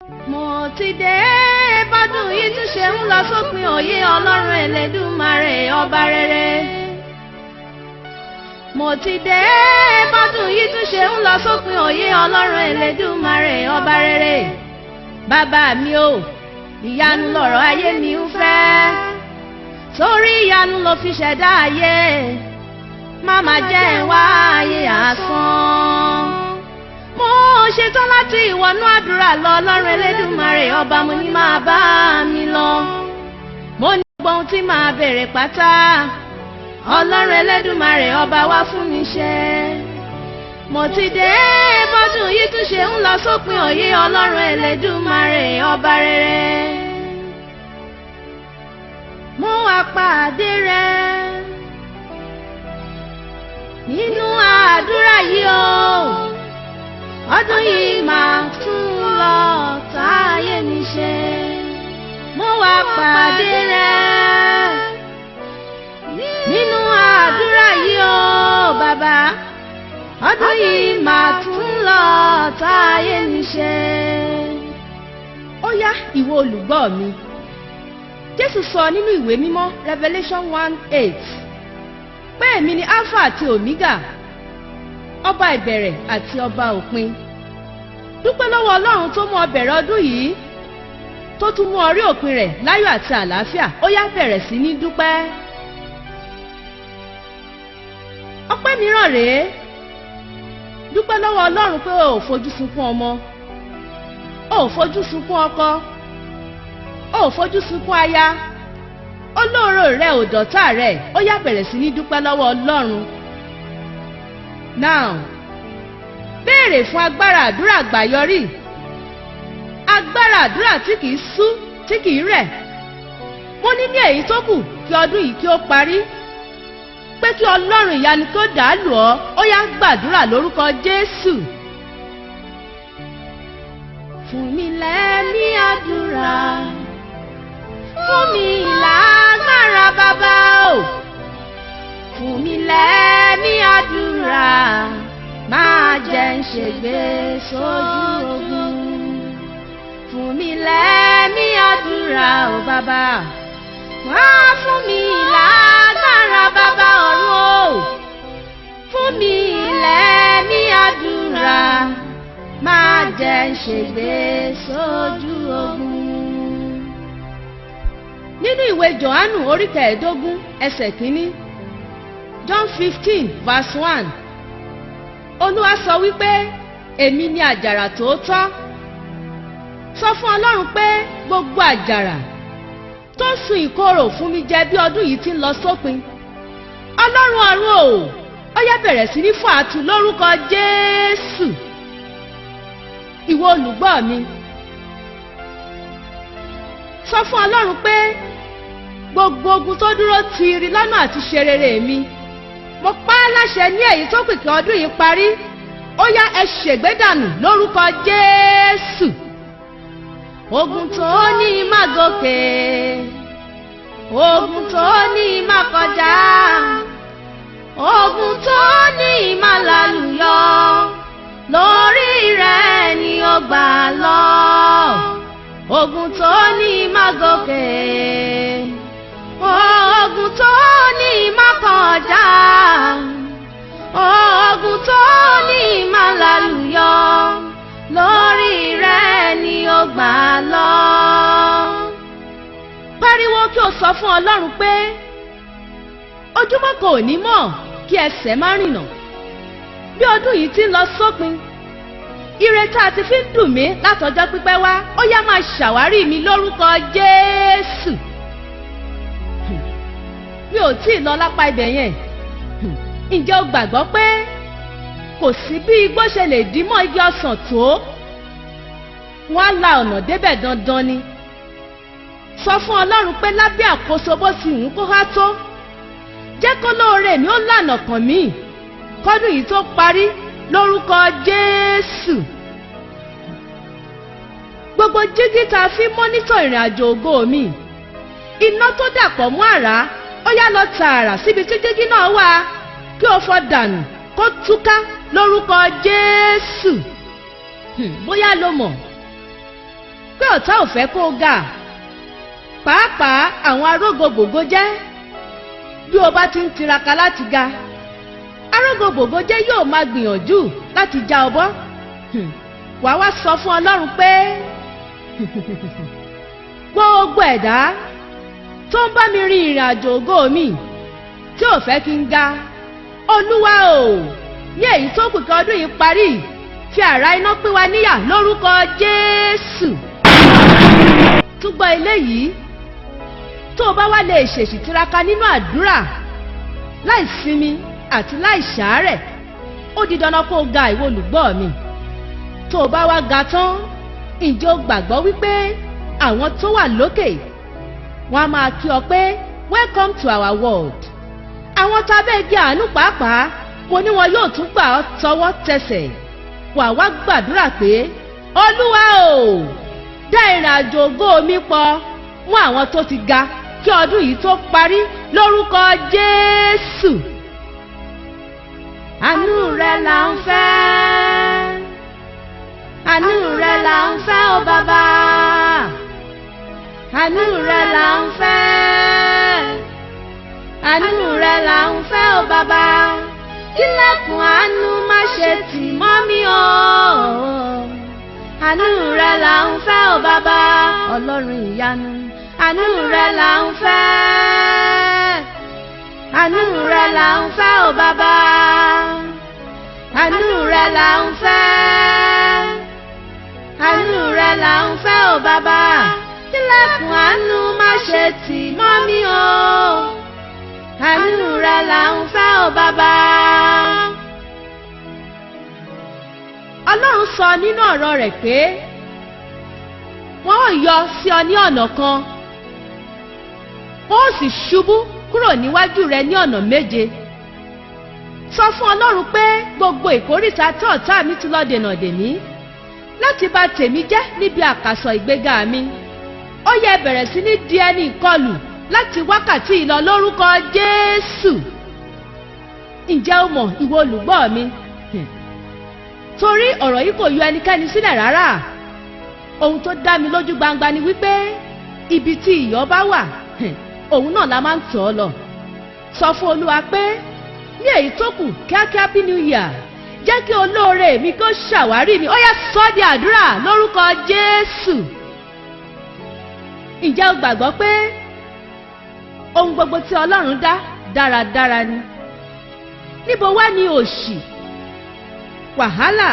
Mo ti dé bọ́dún yìí tún ṣe ń lọ sópin òye Ọlọ́run Ẹlẹ́dùmarè ọba rere. Mo ti dé bọ́dún yìí tún ṣe ń lọ sópin òye Ọlọ́run Ẹlẹ́dùmarè ọba rere. Bàbá mi o, ìyanu lọ̀rọ̀ ayé mi ń fẹ́. Torí ìyanu ló fi ṣẹ̀dá ayé. Máma jẹ́ ń wá ayé asán. Mo ṣetán láti ìwọ̀nú àdúrà lọ Ọlọ́run Ẹlẹ́dùmarè ọba, mo ní máa bá mi lọ. Mo ní gbogbo ohun tí màá béèrè pátá. Ọlọ́run Ẹlẹ́dùmarè ọba wá fún mi ṣe. Mo ti dé bọ́dún yìí tún ṣe ń lọ sópin òye Ọlọ́run Ẹlẹ́dùmarè ọba rere. Mo wá pàdé rẹ nínú àdúrà yìí o. Ọdún yìí máa tún lọ táyé mi ṣe. Mo wá pàdé rẹ nínú àdúrà yìí o bàbá. Ọdún yìí máa tún lọ táyé mi ṣe. Ó yá ìwọ olùgbọ́ mi. Jésù sọ nínú ìwé mímọ́ Revelation 1:8 pé èmi ni Alpha àti Omega, ọba ìbẹ̀rẹ̀ àti ọba òpin. Dúpẹ́ lọ́wọ́ Ọlọ́run tó mú ọ bẹ̀rẹ̀ ọdún yìí, tó tún mú ọ rí òpin rẹ̀ láyọ̀ àti àlàáfíà. Ó yá bẹ̀rẹ̀ sí ní dúpẹ́. Ọpẹ́ mìíràn rèé. Dúpẹ́ lọ́wọ́ Ọlọ́run pé o ò fojú sunkún ọmọ, o ò fojú sunkún ọkọ, o ò fojú sunkún aya, olóore rẹ ò dọ̀tá rẹ. Ó yá bẹ̀rẹ̀ sí ní dúpẹ́ lọ́wọ́ Ọlọ́run. Now, béèrè fún agbára àdúrà àgbáyọrí, agbára àdúrà tí kìí sú, tí kìí rẹ̀. Mo ní èyí tó kù kí ọdún yìí kí ó parí, pé kí Ọlọ́run ìyanu kí ó dàálù ọ́. Ó yá gbàdúrà lórúkọ Jésù. Fún mi lẹ́mí àdúrà, fún mi lágbára bàbá o. Fún mi lẹ́mí àdúrà, máa jẹ́ ń ṣègbé sójú ogun. Fún mi lẹ́mí àdúrà o bàbá. Wá fún mi lágbára bàbá ọ̀run o. Fún mi lẹ́mí àdúrà, máa jẹ́ ń ṣègbé sójú ogun. Nínú ìwé Jòhánù orí 15 ẹsẹ̀ 1, John 15:1, Olúwa sọ wípé èmi ni àjàrà tòótọ́. Sọ fún Ọlọ́run pé gbogbo àjàrà tó sun ìkorò fún mi jẹ bí ọdún yìí ti ń lọ sópin. Ọlọ́run ọ̀run o, ó yá bẹ̀rẹ̀ sí ní fọ́ àtú lórúkọ Jésù. Ìwọ olùgbọ́ mi, sọ fún Ọlọ́run pé gbogbo ogun tó dúró tiiri lọ́nà àti ṣe rere mi, mo pa á láṣẹ ní èyí tó kù kí ọdún yìí parí. Ó yá ẹ ṣègbé dànù lórúkọ Jésù. Ogun tó ní má gòkè, ogun tó ní má kọjá, ogun tó ní má lálùyọ, lórí rẹ̀ ni ó gbà lọ. Ogun tó ní má gòkè, ogun tó ní má kọjá, ogun tó ní má lálùyọ, lórí rẹ̀ ni ó gbà lọ. Pariwo kí o sọ fún Ọlọ́run pé ojúmọ́ kò ní mọ́ kí ẹsẹ̀ má rìnà. Bí ọdún yìí ti ń lọ sópin, ire tá a ti fi ń dùn mí látọjọ́ pípẹ́ wá, ó yá máa ṣàwárí mi lórúkọ Jésù. Mi ò tí ì lọ lápá ibẹ̀ yẹn. Ǹjẹ́ o gbàgbọ́ pé kò sí bí igbó ṣe lè dí mọ́ igi ọsàn tó? Wọ́n á la ọ̀nà débẹ̀ dandan ni. Sọ fún Ọlọ́run pé lábẹ́ àkóso bó ti wù kó há tó, jẹ́ kó lóore mi ó lànà kàn mí kọ́dún yìí tó parí lórúkọ Jésù. Gbogbo jígí tá a fi mọ́nítọ̀ ìrìn àjò ògo mi, iná tó dàpọ̀ mọ́ àrá, ó yá lọ tààrà síbi tí jígí náà wà, kí o fọ́ dànù kó túká lórúkọ Jésù. Bóyá lo mọ̀ pé ọ̀tá ò fẹ́ kó ga, pàápàá àwọn arógbogbògo jẹ́. Bí o bá ti ń tiraka láti ga, arógbogbògo jẹ́ yóò máa gbìyànjú láti já ọ bọ́. Wàá wá sọ fún Ọlọ́run pé gbogbo ẹ̀dá tó ń bá mi rin ìrìn àjò ògo mi tí ò fẹ́ kí n ga, Olúwa o, ní èyí tó kù kí ọdún yìí parí, fi àrá iná pín wa níyà lórúkọ Jésù. Túgbọ́ eléyìí, tó o bá wá lè ṣèṣì tiraka nínú àdúrà láì sinmi àti láì ṣàárẹ̀, ó di dandan kó o ga ìwọ olùgbọ́ mi. Tó o bá wá ga tán, ǹjẹ́ o gbàgbọ́ wípé àwọn tó wà lókè wọ́n á máa kí ọ pé welcome to our world. Àwọn tábẹ́ igi àánú pàápàá, mo ní wọn yóò tún gbà ọ́ tọwọ́ tẹsẹ̀. Wà wá gbàdúrà pé Olúwa o, dá ìrìn àjò ògo mi pọ̀ mọ́ àwọn tó ti ga kí ọdún yìí tó parí lórúkọ Jésù. Àánú rẹ là ń fẹ́, àánú rẹ là ń fẹ́ o bàbá, àánú rẹ là ń fẹ́, àánú rẹ là ń fẹ́ o bàbá. Kílẹ̀kùn àánú má ṣe tì mọ́ mi o, àánú rẹ là ń fẹ́ o bàbá, Ọlọ́run ìyanu. Àánú rẹ là ń fẹ́, àánú rẹ là ń fẹ́ o bàbá, àánú rẹ là ń fẹ́, àánú rẹ là ń fẹ́ o bàbá. Kílẹ̀kùn àánú má ṣe tì mọ́ mi o, àánú rẹ là ń fẹ́ o bàbá. Ọlọ́run sọ nínú ọ̀rọ̀ rẹ̀ pé wọ́n ó yọ sí ọ ní ọ̀nà kan, wọ́n ó sì ṣubú kúrò níwájú rẹ ní ọ̀nà méje. Sọ fún Ọlọ́run pé gbogbo ìkóríta tí ọ̀tá mi ti lọ dènà dè mí láti bà tèmi jẹ́ níbi àkàsọ̀ ìgbéga mi, ó yẹ bẹ̀rẹ̀ sí ní di ẹni ìkọlù láti wákàtí ìlọ lórúkọ Jésù. Ǹjẹ́ o mọ̀ ìwọ olùgbọ́ mi? Torí ọ̀rọ̀ yìí kò yọ ẹnikẹ́ni sílẹ̀ rárá. Ohun tó dá mi lójú gbangba ni wípé ibi tí iyọ̀ bá wà, òun náà la máa ń tọ̀ ọ́ lọ. Sọ fún Olúwa pé ní èyí tó kù kíákíá bí New Year, jẹ́ kí olóore mi kó ṣàwárí mi. Ó yá, sọ di àdúrà lórúkọ Jésù. Ǹjẹ́ o gbàgbọ́ pé ohun gbogbo tí Ọlọ́run dá dáradára ni? Níbo wá ni òṣì, wàhálà,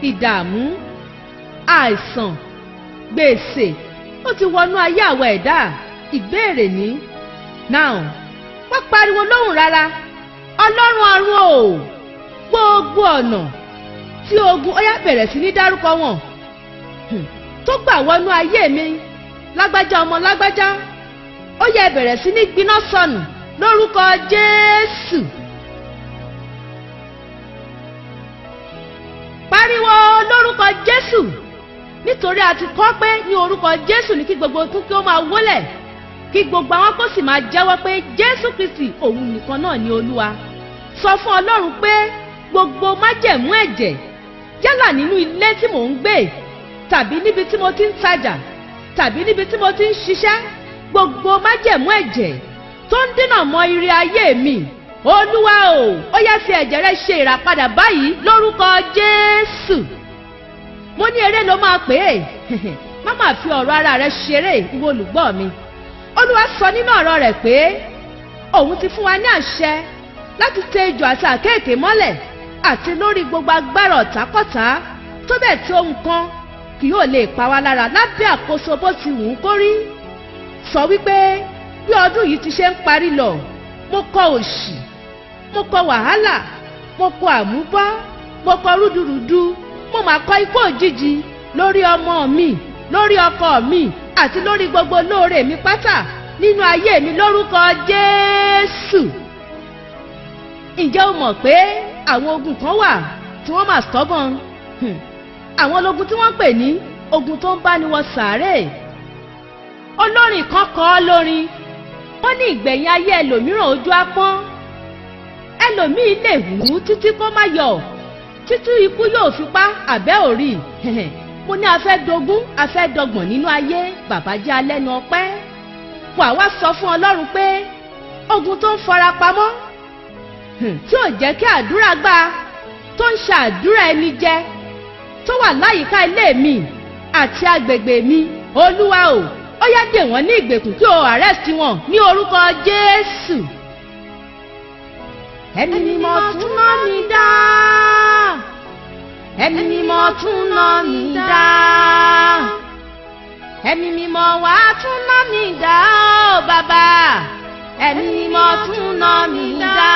ìdààmú, àìsàn, gbèsè ó ti wọnú ayé àwọn ẹ̀dá? Ìbéèrè ní now wọ́n pariwo lóhùn rárá, Ọlọ́run ọ̀run o, gbogbo ọ̀nà tí ogun, ó yá bẹ̀rẹ̀ sí ní dárúkọ wọn tó gbà wọnú ayé mi, lágbájá ọmọ lágbájá, ó yẹ bẹ̀rẹ̀ sí ní gbiná sọnù lórúkọ Jésù. Pariwo lórúkọ Jésù, nítorí a ti kọ́ pé ní orúkọ Jésù ní kí gbogbo tún kí ó máa wólẹ̀, kí gbogbo àwọn kó sì máa jẹ́wọ́ pé Jésù Kristi òun nìkan náà ni Olúwa. Sọ fún Ọlọ́run pé gbogbo májẹ̀mú ẹ̀jẹ̀, yálà nínú ilé tí mò ń gbé, tàbí níbi tí mo ti ń tajà, tàbí níbi tí mo ti ń ṣiṣẹ́, gbogbo májẹ̀mú ẹ̀jẹ̀ tó ń dènà mọ́ ire ayé mi, Olúwa o, ó yá fi ẹ̀jẹ̀ rẹ ṣe ìràpadà báyìí lórúkọ Jésù. Mo ní eré ló máa pè é, má máa fi ọ̀rọ̀ ara rẹ ṣeré ìwọ olùgbọ́ mi. Olúwa sọ nínú ọ̀rọ̀ rẹ̀ pé òun ti fún wa ní àṣẹ láti tẹ ejò àti àkéèké mọ́lẹ̀ àti lórí gbogbo agbára ọ̀tákọ̀tá, tó bẹ́ẹ̀ tí ohun kan kì yóò lè pa wá lára lábẹ́ àkóso bó ti wù ú kó rí. Sọ wípé bí ọdún yìí ti ṣe ń parí lọ, mo kọ̀ òṣì, mo kọ̀ wàhálà, mo kọ̀ àmúbọ́, mo kọ̀ rúdurùdu, mo máa kọ̀ ikú òjijì lórí ọmọ mi, lórí ọkọ mi àti lórí gbogbo olóore mi pátá nínú ayé mi lórúkọ Jésù. Ǹjẹ́ o mọ̀ pé àwọn ogun kan wà tí wọ́n máa stubborn? Àwọn ológun tí wọ́n pè ní ogun tó ń bá ni wọ sàárè. Olórin kan kọ ọ́ lórin, wọ́n ní ìgbẹ̀yìn ayé ẹlòmíràn ojú apọ́n, ẹlòmíì lè hù ú títí kó má yọ, títí ikú yóò fi pa àbẹ́ òrì. mo ní a fẹ́ dogún a fẹ́ dọgbọ̀n nínú ayé, bàbá jẹ́ alẹ́nu ọpẹ́. Wá sọ fún Ọlọ́run pé ogun tó ń fara pamọ́ tí ò jẹ́ kí àdúrà gbà, tó ń ṣe àdúrà ẹni jẹ, tó wà láyìíká ilé mi àti agbègbè mi, Olúwa o, ó yá dè wọ́n ní ìgbèkùn kí o arrest wọn ní orúkọ Jésù. Ẹ̀mí mímọ́ tún ná mi dá, ẹ̀mí mímọ́ tún ná mi dá, ẹ̀mí mímọ́ wá tún ná mi dá o bàbá, ẹ̀mí mímọ́ tún ná mi dá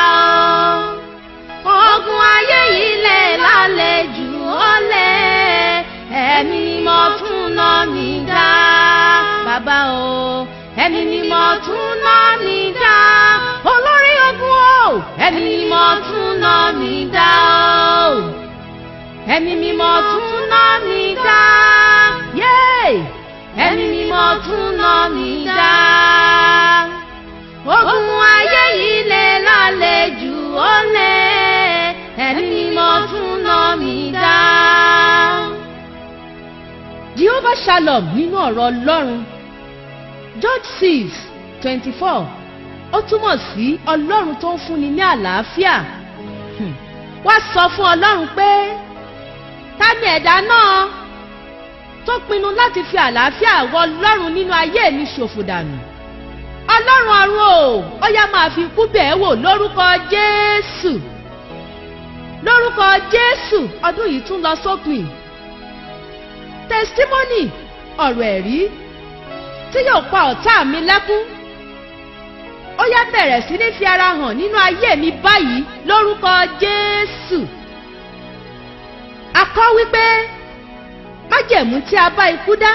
o. Ogun ayé yìí lè lálejò ó lè, ẹ̀mí mímọ́ tún ná mi dá bàbá o, ẹ̀mí mímọ́ tún ná mi dá olórí ogun o, ẹ̀mí mímọ́ tún ná mi dá o, ẹ̀mí mímọ́ tún ná mi dá, ẹ̀mí mímọ́ tún ná mi dá. Ogun ayé yìí lè lálejò ó lè, ẹ̀mí mímọ́ tún ná mi dá. Jehovah Shalom nínú ọ̀rọ̀ Ọlọ́run, George 6:24, ó túmọ̀ sí Ọlọ́run tó ń fúnni ní àlàáfíà. Wá sọ fún Ọlọ́run pé ta ni ẹ̀dá náà tó pinnu láti fi àlàáfíà wọ Ọlọ́run nínú ayé mi ṣòfò dànù. Ọlọ́run ọ̀run o, ó yá máa fi ikú bẹ̀ẹ́ wò lórúkọ Jésù. Lórúkọ Jésù, ọdún yìí tún lọ sópin. Testimony, ọ̀rọ̀ ẹ̀rí tí yóò pa ọ̀tá mi lẹ́kún, ó yá bẹ̀rẹ̀ sí ní fi ara hàn nínú ayé mi báyìí lórúkọ Jésù. A kọ́ wípé májẹ̀mú tí a bá ikú dá,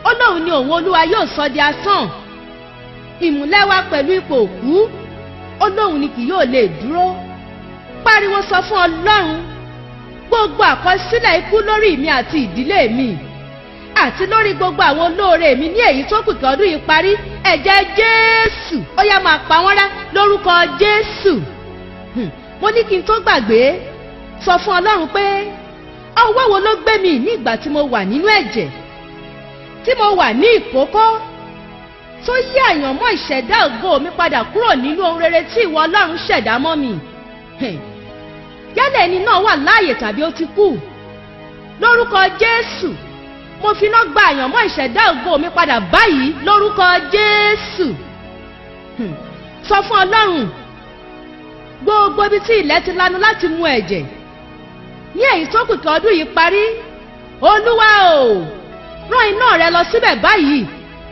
ó lóun ni òun Olúwa yóò sọ di asán. Ìmúlẹ̀ wa pẹ̀lú ipò òkú, ó lóun ni kì yóò lè dúró. Pariwo sọ fún Ọlọ́run gbogbo àkọsílẹ̀ ikú lórí mi àti ìdílé mi, àti lórí gbogbo àwọn olóore mi ní èyí tó kù kí ọdún yìí parí, ẹ̀jẹ̀ Jésù ó yá máa pa wọ́n rẹ́ lórúkọ Jésù. Mo ní kí n tó gbàgbé sọ fún Ọlọ́run pé ọwọ́ wo ló gbé mi ní ìgbà tí mo wà nínú ẹ̀jẹ̀, tí mo wà ní ìkókó, tó yí àyànmọ́ ìṣẹ̀dá ògo mi padà kúrò nínú ohun rere tí ìwọ Ọlọ́run ṣẹ̀dá mọ́ mi. Yálà ẹni náà wà láàyè tàbí ó ti kú, lórúkọ Jésù mo fi iná gba àyànmọ́ ìṣẹ̀dá ògo mi padà báyìí lórúkọ Jésù. Sọ fún Ọlọ́run gbogbo ibi tí ilẹ̀ ti lanu láti mu ẹ̀jẹ̀ ní èyí tó kù kí ọdún yìí parí, Olúwa o, rán iná rẹ lọ síbẹ̀ báyìí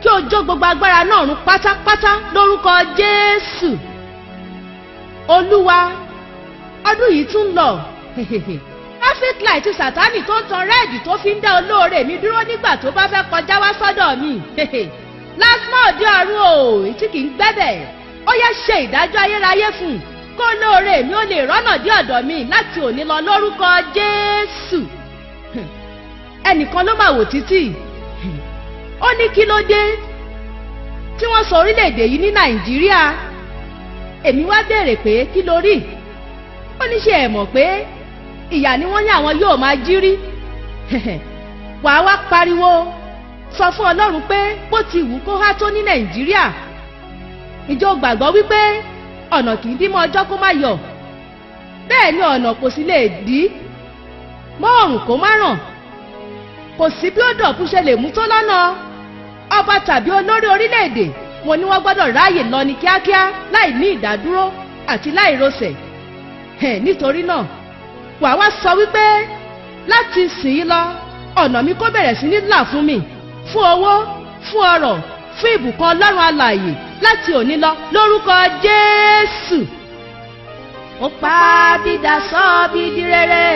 kí o jó gbogbo agbára náà run pátápátá lórúkọ Jésù. Olúwa, ọdún yìí tún lọ. Traffic light ti Sátánì tó ń tan rẹ́ẹ̀dì tó fi ń dá olóore mi dúró nígbà tó bá fẹ́ kọjá wá sọ́dọ̀ mi. Lásìmọ́ òde ọ̀run o, tí kì í gbẹ́bẹ̀, ó yá ṣe ìdájọ́ ayérayé fún un, kó olóore mi ó lè rọ́nà dé ọ̀dọ̀ mi láti òní lọ lórúkọ Jésù. Ẹnìkan ló máa wò títì, ó ní kí ló dé tí wọ́n sọ orílẹ̀-èdè yìí ní Nàìjíríà. Èmi wá béèrè pé kí ló rí? Ó ní ṣé ẹ mọ̀ pé ìyà ni wọ́n ní àwọn yóò máa jí rí. Wàá wá pariwo sọ fún Ọlọ́run pé bó ti wù kó há tó ní Nàìjíríà, ìjọ gbàgbọ́ wípé ọ̀nà kì í dí mọ́ ọjọ́ kó má yọ, bẹ́ẹ̀ ni ọ̀nà kò sì lè dí mọ́ ọ̀run kó má ràn. Kò sí bí ó dọ̀kú ṣe lè mú tó lọ́nà. Ọba tàbí olórí orílẹ̀-èdè, mo ní wọ́n gbọ́dọ̀ ráàyè lọ ní kíákíá láì ní ìdádúró àti láì rọsẹ̀. Nítorí náà wàá wá sọ wípé láti ìsìn yìí lọ ọ̀nà mi kó bẹ̀rẹ̀ sí ní là fún mi, fún owó, fún ọrọ̀, fún ìbùkún Ọlọ́run alààyè láti òní lọ lórúkọ Jésù. Ó pa bídà sọ bí di rere,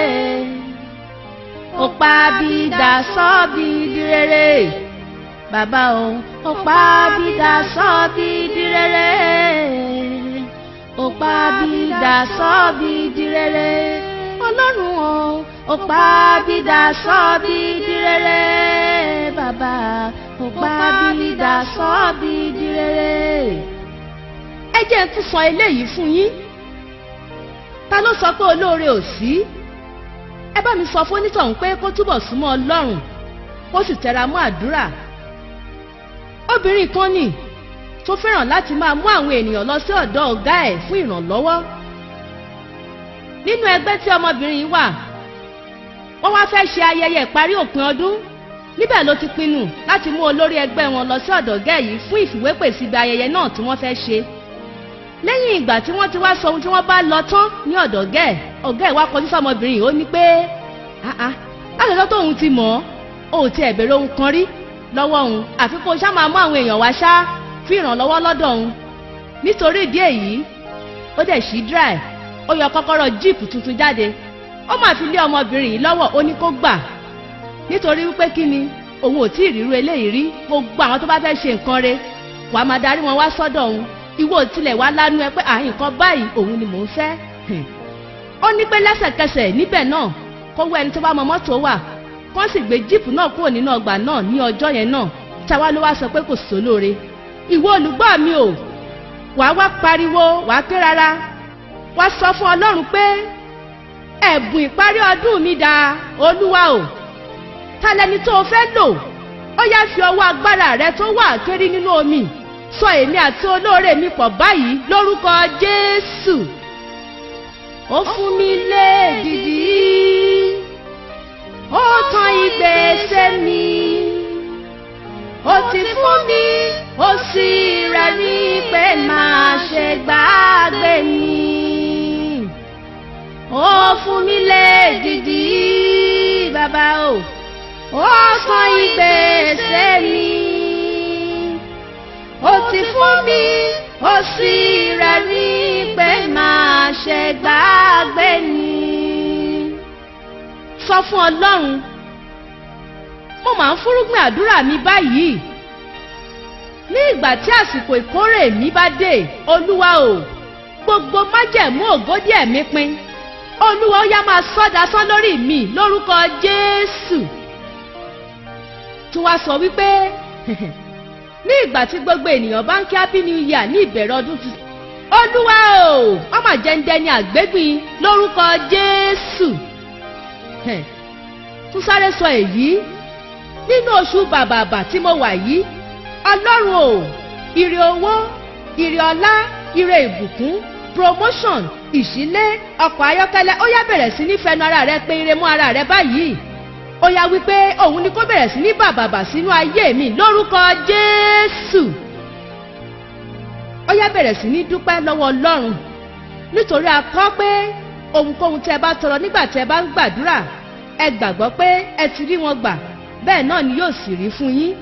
ó pa bídà sọ bí di rere, bàbá o, ó pa bídà sọ bí di rere, ó pa bídà sọ bí di rere, Ọlọ́run o, ó pa bídà sọ bí di rere, bàbá, ó pa bídà sọ bí di rere. Ẹ jẹ́ n tún sọ eléyìí fún yín. Ta ló sọ pé olóore ò sí? ẹ bá mi sọ fún onítọ̀hún pé kó túbọ̀ súnmọ́ Ọlọ́run kó sì tẹra mọ́ àdúrà. Obìnrin kan nì tó fẹ́ràn láti máa mú àwọn ènìyàn lọ sí ọ̀dọ̀ ọ̀gá ẹ̀ fún ìrànlọ́wọ́. Nínú ẹgbẹ́ tí ọmọbìnrin yìí wà, wọ́n wá fẹ́ ṣe ayẹyẹ ìparí òpin ọdún. Níbẹ̀ ló ti pinnu láti mú olórí ẹgbẹ́ wọn lọ sí ọ̀dọ̀ ọ̀gá yìí fún ìfìwépè síbi ayẹyẹ náà tí wọ́n fẹ́ ṣe. Lẹ́yìn ìgbà tí wọ́n ti wá sọ ohun tí wọ́n bá lọ tán ní ọ̀dọ̀ ọ̀gá ẹ̀ wá kọjú sọ́mọbìnrin yìí ó ní pé láti ọjọ́ tóun ti mọ̀ ọ́ ò ti ẹ̀ bèrè ohun kan rí lọ́wọ́ òun àfi kó ṣá máa mú àwọn èèyàn wá ṣá fún ìrànlọ́wọ́ lọ́dọ̀ òun. Nítorí ìdí èyí ó dẹ̀ ṣí dry, ó yọ kọ́kọ́rọ́ jíìpù tuntun jáde, ó máa fi lé ọmọbìnrin yìí lọ́wọ́, ó ní kó gbà. Nítorí wípé kí ni òun ò tí ì ríru eléyìí rí. Gbogbo àwọn tó bá fẹ́ ṣe nǹkan re wàá máa darí wọn wá sọ́dọ̀ òun, ìwọ ò tilẹ̀ wá lánú ẹ pé nǹkan báyìí òun ni mò ń fẹ́. Ó ní pé lẹ́sẹ̀kẹsẹ̀ níbẹ̀ náà kó wá ẹni tó bá mọ mọ́tò wà kó sì gbé jíìpù náà kúrò nínú ọgbà náà ní ọjọ́ yẹn náà. Táwa ló wá sọ pé kò sólóore. Ìwọ olùgbọ́ mi ò wàá wá pariwo, wàá ké rárá, wá sọ fún Ọlọ́run pé ẹ̀bùn ìparí ọdún mi dà Olúwa o. Ta lẹni tó o fẹ́ lò? Ó yá fi ọwọ́ agbára rẹ tó wà kéré nínú omi sọ èmi àti olóore mi pọ̀ báyìí lórúkọ Jésù. Ó fún mi lédìdí, ó tán ìgbésẹ̀ mi, ó ti fún mi, ó sì rẹ̀ mí pé máa ṣe gbàgbé mi. Ó fún mi lédìdí bàbá o, ó tán ìgbésẹ̀ mi, ó ti fún mi, ó sì rẹ̀ mí pé máa ṣe gbàgbé mi. Sọ fún Ọlọ́run, mo máa ń fúrúgbìn àdúrà mi báyìí. Ní ìgbà tí àsìkò ìkórè mi bá dé, Olúwa o, gbogbo májẹ̀mú ògódì ẹ̀mí pin, Olúwa ó yá máa sọ́dasán lórí mi lórúkọ Jésù. Tún wá sọ wípé ní ìgbà tí gbogbo ènìyàn bá ń kí happy new year ní ìbẹ̀rẹ̀ ọdún tuntun, Olúwa o, wọ́n máa jẹ́ ń dẹni àgbégbìn lórúkọ Jésù. Tún sáré sọ èyí nínú oṣù bàbàbà tí mo wà yìí. Ọlọ́run o, ire owó, ire ọlá, ire ìbùkún, promotion, ìṣílé, ọkọ̀ ayọ́kẹ́lẹ́, ó yá bẹ̀rẹ̀ sí ní fẹnu ara rẹ pé ire mú ara rẹ báyìí. Ó yá wípé òun ni kó bẹ̀rẹ̀ sí ní bàbàbà sínú ayé mi lórúkọ Jésù. Ó yá bẹ̀rẹ̀ sí ní dúpẹ́ lọ́wọ́ Ọlọ́run nítorí a kọ pé ohunkóhun tí ẹ bá tọrọ nígbà tí ẹ bá ń gbàdúrà, ẹ gbàgbọ́ pé ẹ ti rí wọn gbà, bẹ́ẹ̀ náà ni yóò sì rí fún yín.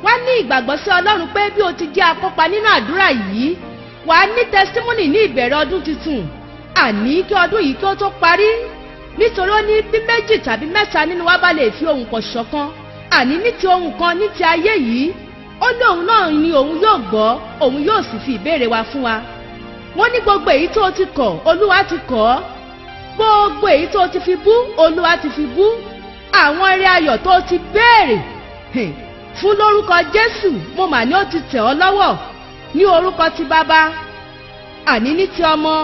Wá ní ìgbàgbọ́ sí Ọlọ́run pé bí o ti jẹ́ akópa nínú àdúrà yìí, wà á ní testimony ní ìbẹ̀rẹ̀ ọdún tuntun, àní kí ọdún yìí kí ó tó parí. Nítorí ó ní bí méjì tàbí mẹ́ta nínú wa bá lè fi ohùn pọ̀ ṣọ̀kan, àní ní ti ohun kan ní ti ayé yìí, ó ní òun náà ni òun yóò gbọ́, òun yóò sì fi ìbéèrè wa fún wa. Wọ́n ní gbogbo èyí tó ti kọ̀, Olúwa ti kọ̀ ọ́. Gbogbo èyí tó ti fi bú, Olúwa ti fi bú. Àwọn ire ayọ̀ tó ti béèrè fún lórúkọ Jésù, mo mà ní ó ti tẹ̀ ọ́ lọ́wọ́ ní orúkọ ti Bàbá, àní ní ti Ọmọ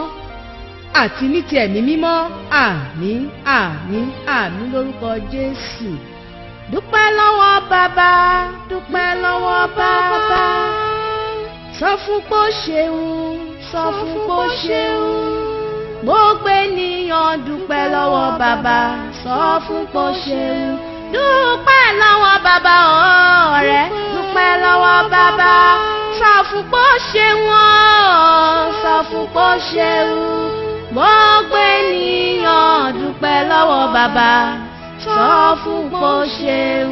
àti ní ti Ẹ̀mí Mímọ́. Àmín, àmín, àmín lórúkọ Jésù. Dúpẹ́ lọ́wọ́ Bàbá, dúpẹ́ lọ́wọ́ Bàbá. Sọ fún pé ó ṣeun, sọ fún pé ó ṣeun. Gbogbo ènìyàn dúpẹ́ lọ́wọ́ Bàbá, sọ fún pé ó ṣeun. Dúpẹ́ lọ́wọ́ Bàbá ọ̀rẹ́, dúpẹ́ lọ́wọ́ Bàbá. Sọ fún pé ó ṣeun, sọ fún pé ó ṣeun. Gbogbo ènìyàn dúpẹ́ lọ́wọ́ Bàbá, sọ fún pé ó ṣeun.